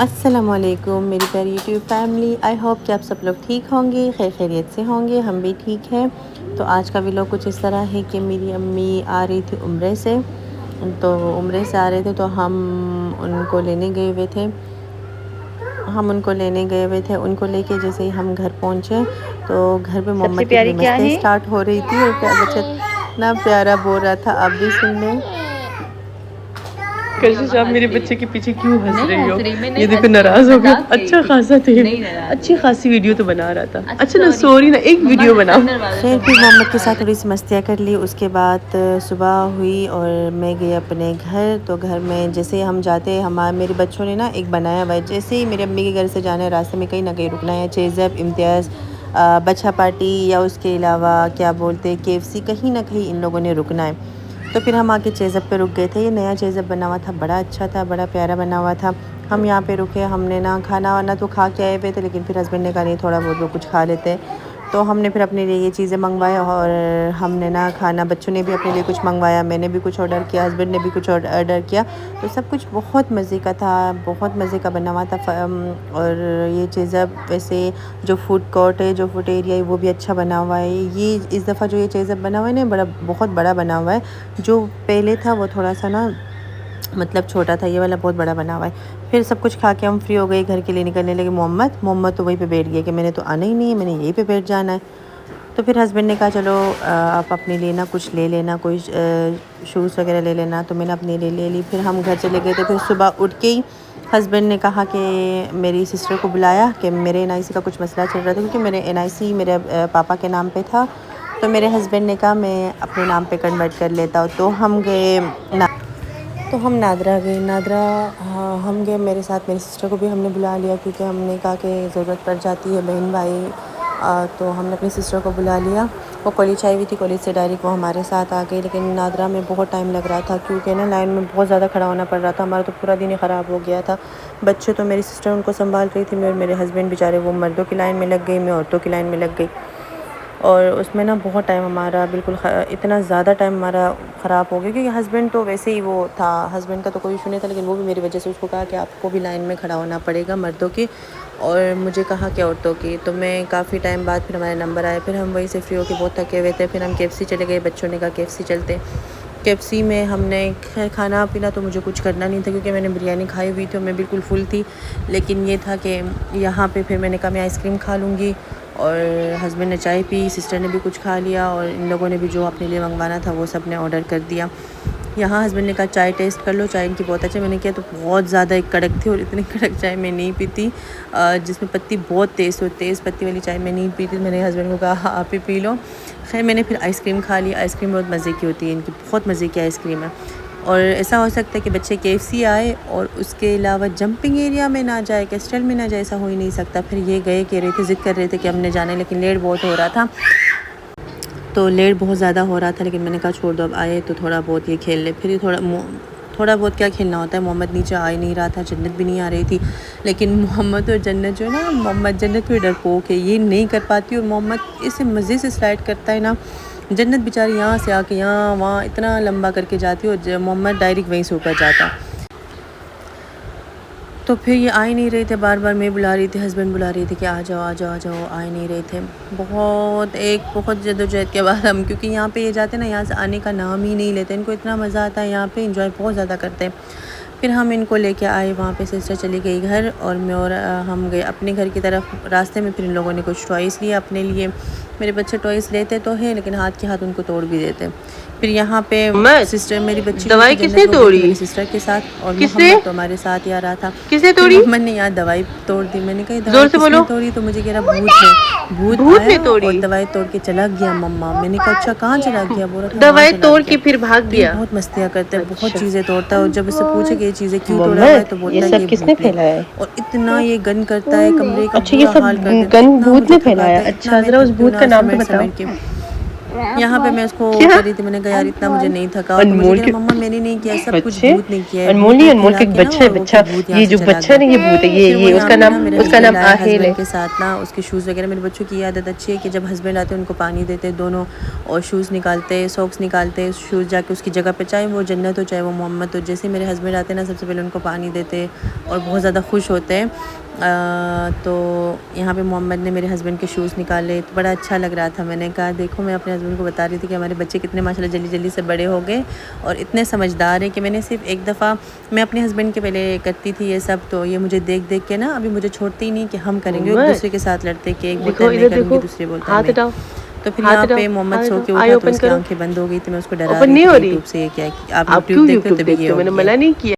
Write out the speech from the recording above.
अस्सलामुअलैकुम मेरी प्यारी यूट्यूब फैमिली। आई होप कि आप सब लोग ठीक होंगे, खैर खैरियत से होंगे। हम भी ठीक हैं। तो आज का व्लॉग कुछ इस तरह है कि मेरी अम्मी आ रही थी उम्रे से, तो उम्रे से आ रहे थे तो हम उनको लेने गए हुए थे। उनको लेके जैसे ही हम घर पहुँचे तो घर पे सबसे मोहम्मद की थोड़ी प्यारी क्या मस्ती है? स्टार्ट हो रही थी और बच्चा इतना प्यारा बोल रहा था, आप भी सुन लें। कशिश, आप मेरे बच्चे के पीछे क्यों हंस रही हो? ये देखो हंस रही नाराज हो गया। मजाक कर रही अच्छा थी। खासा थे, नहीं नाराज अच्छी नहीं। खासी वीडियो तो बना रहा था। अच्छा ना, सॉरी सॉरी ना, एक मम्मा वीडियो बनाओ। अंदर वाले खैर फिर मोहम्मद के साथ थोड़ी सी मस्तियाँ कर ली। उसके बाद सुबह हुई और मैं गई अपने घर। तो घर में जैसे हम जाते मेरे बच्चों ने ना एक बनाया हुआ है, जैसे ही मेरे अम्मी के घर से जाना है रास्ते में कहीं ना कहीं रुकना है, चेज़ब, इम्तियाज़, बच्चा पार्टी या उसके अलावा क्या बोलते हैं KFC, कहीं ना कहीं इन लोगों ने रुकना है। तो फिर हम आके चेज़ब पे रुक गए थे। ये नया चेज़ब बना हुआ था, बड़ा अच्छा था, बड़ा प्यारा बना हुआ था। हम यहाँ पे रुके, हमने ना खाना वाना तो खा के आए हुए थे, लेकिन फिर हस्बैंड ने कहा नहीं थोड़ा बहुत वो कुछ खा लेते हैं। तो हमने फिर अपने लिए ये चीज़ें मंगवाए और हमने ना खाना, बच्चों ने भी अपने लिए कुछ मंगवाया, मैंने भी कुछ ऑर्डर किया, हस्बैंड ने भी कुछ ऑर्डर किया। तो सब कुछ बहुत मज़े का था, बहुत मज़े का बना हुआ था। और ये चेज़ब वैसे जो फूड कोर्ट है, जो फूड एरिया है, वो भी अच्छा बना हुआ है। ये इस दफ़ा जो ये चेज़ब बना हुआ है ना, बहुत बड़ा बना हुआ है। जो पहले था वो थोड़ा सा ना मतलब छोटा था, ये वाला बहुत बड़ा बना हुआ है। फिर सब कुछ खा के हम फ्री हो गए, घर के लिए निकलने लगे। मोहम्मद तो वहीं पे बैठ गया कि मैंने तो आना ही नहीं है, मैंने यहीं पे बैठ जाना है। तो फिर हस्बैंड ने कहा चलो आप अपने लिए ना कुछ ले लेना, कोई शूज़ वगैरह ले लेना। तो मैंने अपने लिए ले ली। फिर हम घर चले गए थे। फिर सुबह उठ के ही हस्बैंड ने कहा कि मेरी सिस्टर को बुलाया कि मेरे NIC का कुछ मसला चल रहा था, क्योंकि मेरे NIC मेरे पापा के नाम पे था। तो मेरे हस्बैंड ने कहा मैं अपने नाम पे कन्वर्ट कर लेता हूँ। तो हम गए ना, तो हम नादरा गए। नादरा हाँ हम गए, मेरे साथ मेरी सिस्टर को भी हमने बुला लिया, क्योंकि हमने कहा कि ज़रूरत पड़ जाती है बहन भाई। तो हमने अपनी सिस्टर को बुला लिया। वो कॉलेज आई हुई थी, कॉलेज से डायरेक्ट वो हमारे साथ आ गई। लेकिन नादरा में बहुत टाइम लग रहा था, क्योंकि ना लाइन में बहुत ज़्यादा खड़ा होना पड़ रहा था। हमारा तो पूरा दिन ही ख़राब हो गया था। बच्चे तो मेरी सिस्टर उनको संभाल रही थी, मेरे हस्बैंड बेचारे वो मर्दों की लाइन में लग गई, मैं औरतों की लाइन में लग गई। और उसमें ना बहुत टाइम हमारा बिल्कुल इतना ज़्यादा टाइम हमारा ख़राब हो गया, क्योंकि हस्बैंड तो वैसे ही वो था, हस्बैंड का तो कोई इशू नहीं था, लेकिन वो भी मेरी वजह से उसको कहा कि आपको भी लाइन में खड़ा होना पड़ेगा मर्दों की, और मुझे कहा कि औरतों की। तो मैं काफ़ी टाइम बाद फिर हमारे नंबर आए, फिर हम वहीं से फ्री होकर बहुत थके हुए थे। फिर हम KFC चले गए, बच्चों ने कहा KFC चलते। KFC में हमने खाना पीना तो मुझे कुछ करना नहीं था, क्योंकि मैंने बिरयानी खाई हुई थी और मैं बिल्कुल फुल थी। लेकिन ये था कि यहाँ पे फिर मैंने कहा मैं आइसक्रीम खा लूँगी, और हस्बैंड ने चाय पी, सिस्टर ने भी कुछ खा लिया, और इन लोगों ने भी जो अपने लिए मंगवाना था वो सब ने ऑर्डर कर दिया। यहाँ हस्बैंड ने कहा चाय टेस्ट कर लो, चाय इनकी बहुत अच्छी। मैंने किया तो बहुत ज़्यादा एक कड़क थी, और इतनी कड़क चाय मैं नहीं पीती जिसमें पत्ती बहुत तेज़ हो, तेज़ पत्ती वाली चाय मैं नहीं पीती। मैंने हस्बैंड को कहा आप ही पी लो। खैर मैंने फिर आइसक्रीम खा ली। आइसक्रीम बहुत मज़े की होती है इनकी, बहुत मज़े की आइसक्रीम है। और ऐसा हो सकता है कि बच्चे KFC आए और उसके अलावा जंपिंग एरिया में ना जाए, कैस्टल में ना जाए, ऐसा हो ही नहीं सकता। फिर ये गए, कह रहे थे, ज़िद कर रहे थे कि हमने जाना है, लेकिन लेट बहुत हो रहा था। तो लेट बहुत ज़्यादा हो रहा था, लेकिन मैंने कहा छोड़ दो, अब आए तो थोड़ा बहुत ये खेल ले। फिर ये थोड़ा बहुत क्या खेलना होता है। मोहम्मद नीचे आ ही नहीं रहा था, जन्नत भी नहीं आ रही थी। लेकिन मोहम्मद और जन्नत जो है ना, मोहम्मद जन्नत भी डरपोक है, ये नहीं कर पाती, और मोहम्मद इसे मज़े से स्लाइड करता है ना। जन्नत बेचारी यहाँ से आके यहाँ वहाँ इतना लंबा करके जाती है, और मोहम्मद डायरेक्ट वहीं से ऊपर जाता। तो फिर ये आ ही नहीं रहे थे, बार बार मैं बुला रही थी, हस्बैंड बुला रही थी कि आ जाओ आ जाओ आ जाओ, आ ही नहीं रहे थे। बहुत जद्दोजहद के बाद हम, क्योंकि यहाँ पे ये जाते ना, यहाँ से आने का नाम ही नहीं लेते। इनको इतना मज़ा आता है यहाँ पे, इंजॉय बहुत ज़्यादा करते हैं। फिर हम इनको लेके आए, वहाँ पे सिस्टर चली गई घर, और मैं और हम गए अपने घर की तरफ। रास्ते में फिर इन लोगों ने कुछ टॉयज़ लिए अपने लिए। मेरे बच्चे टॉयज़ लेते तो हैं, लेकिन हाथ के हाथ उनको तोड़ भी देते। फिर यहाँ पे मोहम्मद, सिस्टर मेरी बच्ची जो दवाई थी किसने जन्नत, वो गई थी तोड़ी? मेरी सिस्टर के साथ, और किसने मोहम्मद तो हमारे साथ ही आ रहा था। किसने फिर तोड़ी? मोहम्मद ने यहाँ दवाई तोड़ दी। मैंने कहा दवाई जोर से किसने बोलो। तोड़ी? तो मुझे कह रहा भूत ने, भूत भूत ने आया और तोड़ी? दवाई तोड़ के चला गया मम्मा। मैंने कहा अच्छा कहाँ चला गया? बोला था वहाँ दवाई चला तोड़ गया। के फिर भाग तो ये गया? बहुत मस्तियाँ करता है, बहुत अच्छा। चीज़ें तोड़ता है, और जब इससे पूछे कि ये चीज़ें क्यों तोड़ा हुआ है, मोहम्मद, तो ये बोलता है कि सब ये किसने भूत ने। फैलाया है? और इतना ये गन करता है, कमरे का अच्छा, ये बुरा सब हाल कर देता है, गन इतना भूत मुझे ने थकाता फैलाया? है, इतना अच्छा, मैं जरा उस थकती हूँ भूत ना का नाम तो समेट बताओ। समेट के। यहाँ पे मैं उसको क्या? कर रही थी, मैंने कहा यार इतना मुझे नहीं थका। तो मुझे अनमोल कह के रहा मम्मा मैंने नहीं किया, सब कुछ बच्चे, भूत ने किया है, भूत अनमोल ने अनमोल का खिला एक के ना बच्चा है, और वो बच्चा, भूत यहाँ ये से जो चला बच्चा गया। नहीं, ये भूत है, फिर वो ये यहाँ उसका पे नाम ना मेरे उसका नाम हस्बैंड आए, आहेल है। हस्बैंड के साथ ना उसके शूज़ वगैरह, मेरे बच्चों की आदत अच्छी है कि जब हस्बैंड आते हैं उनको पानी देते दोनों, और शूज़ निकालते, सॉक्स निकालते, शूज़ जाके उसकी जगह पे, चाहे वो जन्नत हो चाहे वो मोहम्मद हो, जैसे मेरे हस्बैंड आते हैं ना सबसे पहले उनको पानी देते और बहुत ज़्यादा खुश होते हैं। तो यहाँ पे मोहम्मद ने मेरे हस्बैंड के शूज़ निकाले तो बड़ा अच्छा लग रहा था। मैंने कहा देखो, मैं अपने हस्बैंड को बता रही थी कि हमारे बच्चे कितने माशाल्लाह जल्दी जल्दी से बड़े हो गए और इतने समझदार हैं कि मैंने सिर्फ एक दफ़ा, मैं अपने हस्बैंड के पहले करती थी ये सब, तो ये मुझे देख देख के ना अभी मुझे छोड़ते ही नहीं कि हम करेंगे, एक मोहम्मद दूसरे के साथ लड़ते कि एक बोलता देखो, है मैं इधर करूँगी, देखो, दूसरे बोलता है हाथ मैं। हटाओ, तो फिर हाथ यहाँ हटाओ, पे मोहम्मद हाथ सो हटाओ, के आई उठा तो ओपन उसकी करो। आंखें बंद हो गई थी, मैं उसको डरा ओपन रही नहीं थी हो कि रही। यूट्यूब से ये क्या है, आप आप यूट्यूब क्यों देखते हो यूट्यूब तभी ये देखते हो? मैंने होगी है। मना नहीं किया।